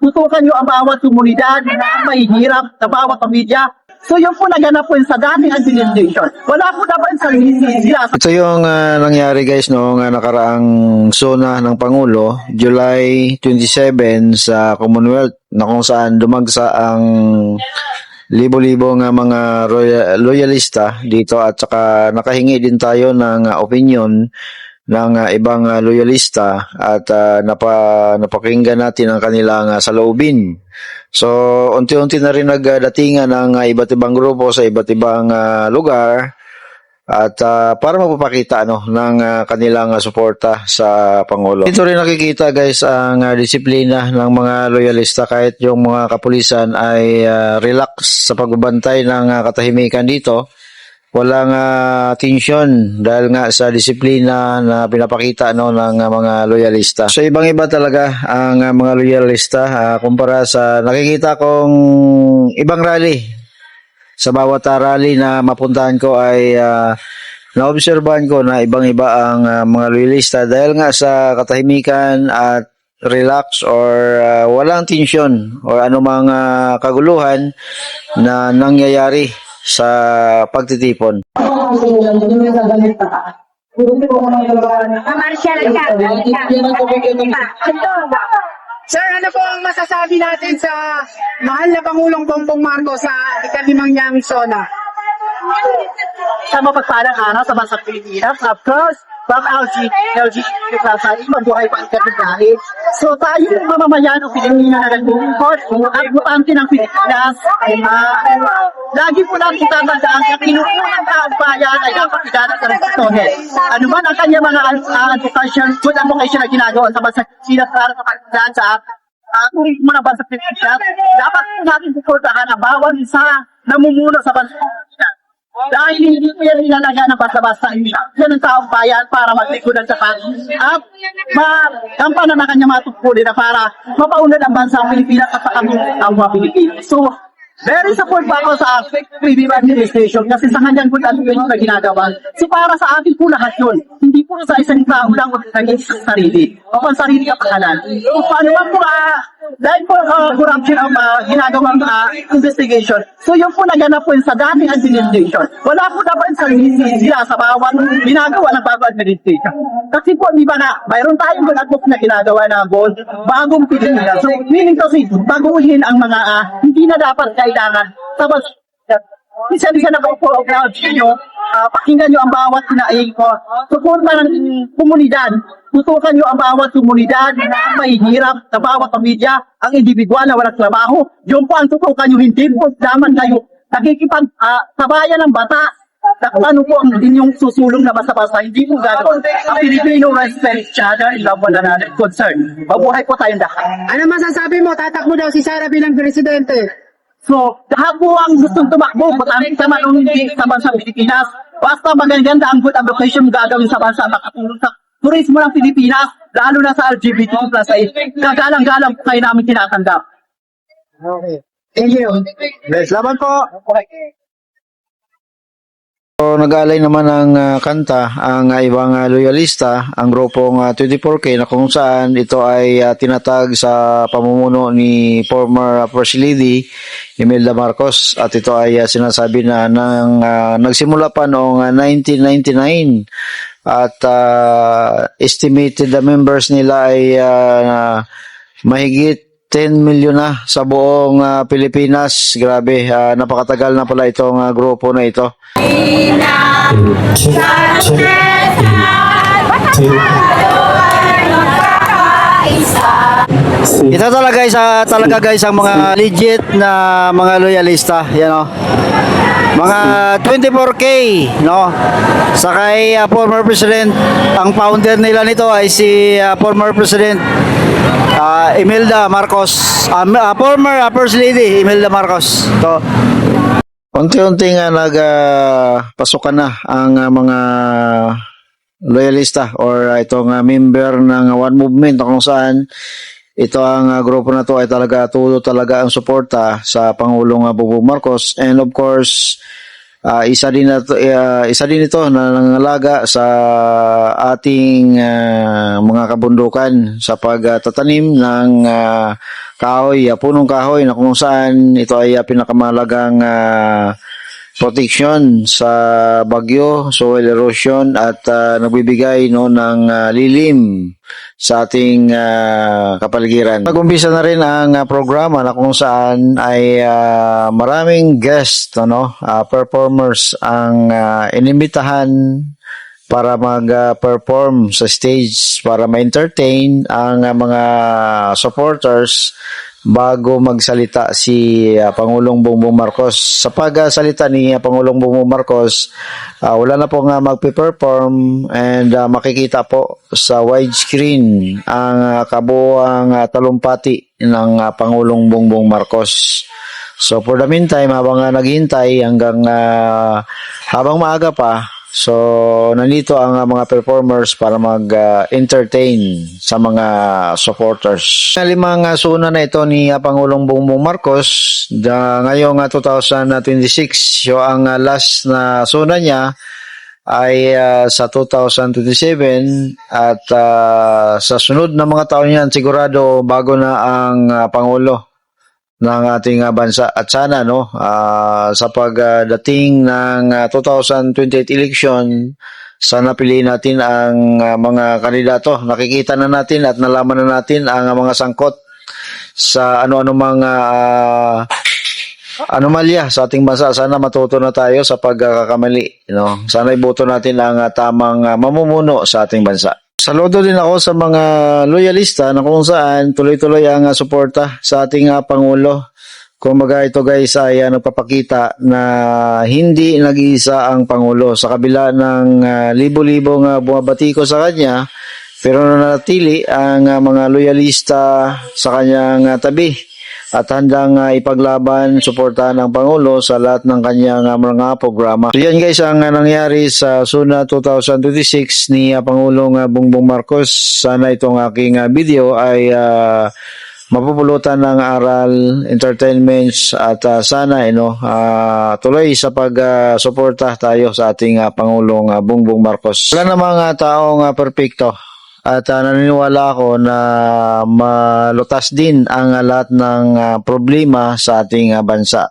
tutukan nyo ang bawat komunidad na mahihirap sa bawat pamilya. So yun po naganap po sa dating administration. Wala po dapat sa sila. Ito yung nangyari guys noong nakaraang SONA ng Pangulo, July 27 sa Commonwealth, na kung saan dumagsa ang libo-libo ng mga loyalista dito, at saka nakahingi din tayo ng opinion ng ibang loyalista, at napakinggan natin ang kanilang saloobin. So, unti-unti na rin nagdatingan ng iba't ibang grupo sa iba't ibang lugar, at para mapapakita ng kanilang suporta sa Pangulo. Dito rin nakikita guys ang disiplina ng mga loyalista, kahit yung mga kapulisan ay relax sa pagbabantay ng katahimikan dito. Walang tensyon dahil nga sa disiplina na pinapakita ng mga loyalista. So ibang-iba talaga ang mga loyalista kumpara sa nakikita kong ibang rally. Sa bawat rally na mapuntahan ko ay naobserbahan ko na ibang-iba ang mga loyalista dahil nga sa katahimikan at relax, or walang tensyon o anumang kaguluhan na nangyayari sa pagtitipon. Sir, ano po ang masasabi natin sa mahal na Pangulong Bongbong Marcos sa ika-5 niyang SONA? Sa mapagpalang araw sa bansang Pilipinas, of course, from LGBT Plaza, mabuhay pa ang kapitbahay. So tayo yung mamamayan ng Pilipino na nag-import at butante ng Pilipinas. Lagi po natin tatandaan na kinukulang taong bayan ay dapat igana sa respetuhin. Ano man ang kanyang mga good advocation na ginagawa sa bansang Pilipinas para sa pagkakasaan sa turismo ng bansang Pilipinas, dapat po natin suportahan ang bawat isa na mumuno sa bansang Pilipinas. Dahil hindi ko yan ilalaga ng basta-basta yan ang taong bayan para maglikudan sa pangin at magampanan na kanya matutulin na para mapaunad ang bansang Pilipinas at sa kami ang mga Pilipinas. So, very support pa ako sa previous administration kasi sa kanyang good administration na ginagawa. So, para sa akin po lahat yun. Hindi po sa isang tao lang o naging sa sarili. O pang sarili kapakanan. So, paano ba po dahil po corruption ang ginagawang investigation. So yung po naganap po sa dating administration. Wala po dapat sa sila sa bawat ginagawa ng bagong administration. Kasi po, di ba na, mayroon tayong good advocacy na ginagawa na goal, bagong Pilipinas. So meaning kasi, baguhin ang mga hindi na dapat kailangan. Tapos, isa-isa na po program nyo, pakinggan nyo ang bawat sinaing ko. Suporta ng komunidad. Tutukan nyo ang bawat komunidad na mahihirap sa bawat pamilya, ang individual na walang trabaho. Yun po ang tutukan nyo, hindi po daman kayo nakikipag-sabayan ng bata. Ano po ang inyong susulong na basta-basta, hindi po gano'n. Ang Pilipino respect each other in love one another concern. Mabuhay po tayong lahat. Ano masasabi mo? Tatakbo daw si Sara bilang presidente. So, lahat po ang gustong tumakbo, matamit sa manunhindi sa bansang Pilipinas. Basta magaganda ang good advocation gagawin sa bansa, makatulong sa turismo ng Pilipinas, lalo na sa LGBT plus ay gagalang-galang po kayo namin tinatanggap. Okay. Thank you. Salamat po. So, nag-alay naman ng kanta ang ibang loyalista, ang grupong 24K, na kung saan ito ay tinatag sa pamumuno ni former First Lady Imelda Marcos, at ito ay sinasabi na nagsimula pa noong 1999, at estimated the members nila ay mahigit 10 milyon na sa buong Pilipinas. Grabe, napakatagal na pala itong grupo na ito. Ito talaga guys ang mga legit na mga loyalista, yan o. Mga 24K, no? Sakay former president, ang founder nila nito ay si former president Imelda Marcos, former First Lady Imelda Marcos. To unti-unti nga pasukan na ang mga loyalista or itong member ng One Movement, kung saan ito ang grupo na to ay tulo talaga ang suporta sa Pangulong Bongbong Marcos, and of course isa din ito na nangangalaga sa ating mga kabundukan sa pagtatanim ng kahoy, punong kahoy na kung saan ito ay pinakamalagang protection sa bagyo, soil erosion at nagbibigay no ng lilim sa ating kapaligiran. Nag-umpisa na rin ang programa na kung saan ay maraming guest performers ang inimbitahan para mag-perform sa stage para ma-entertain ang mga supporters bago magsalita si Pangulong Bongbong Marcos. Sa pagsalita ni Pangulong Bongbong Marcos, wala na po nga magpe-perform and makikita po sa widescreen ang kabuuang talumpati ng Pangulong Bongbong Marcos. So for the meantime, habang naghihintay hanggang habang maaga pa, so nandito ang mga performers para mag-entertain sa mga supporters. Limang suna na ito ni Pangulong Bongbong Marcos ngayong 2026. So ang last na suna niya ay sa 2027 at sa sunod na mga taon yan sigurado bago na ang Pangulo ng ating bansa at sana sa pagdating ng 2028 election sana piliin natin ang mga kandidato. Nakikita na natin at nalaman na natin ang mga sangkot sa ano-ano mga anomalya sa ating bansa. Sana matuto na tayo sa pagkakamali, sana iboto natin ang tamang mamumuno sa ating bansa. Saludo din ako sa mga loyalista na kung saan tuloy-tuloy ang suporta sa ating Pangulo. Kumbaga ito guys ay nagpapakita na hindi nag-iisa ang Pangulo sa kabila ng libo-libong bumabati ko sa kanya, pero nanatili ang mga loyalista sa kanyang tabi at handang ipaglaban, suportahan ng Pangulo sa lahat ng kanyang mga programa. So yan guys ang nangyari sa SUNA 2026 ni Pangulong Bongbong Marcos. Sana itong aking video ay mapupulutan ng aral, entertainments at sana tuloy sa pag-suporta tayo sa ating Pangulong Bongbong Marcos. Wala namang taong perfecto. At naniniwala ako na malutas din ang lahat ng problema sa ating bansa.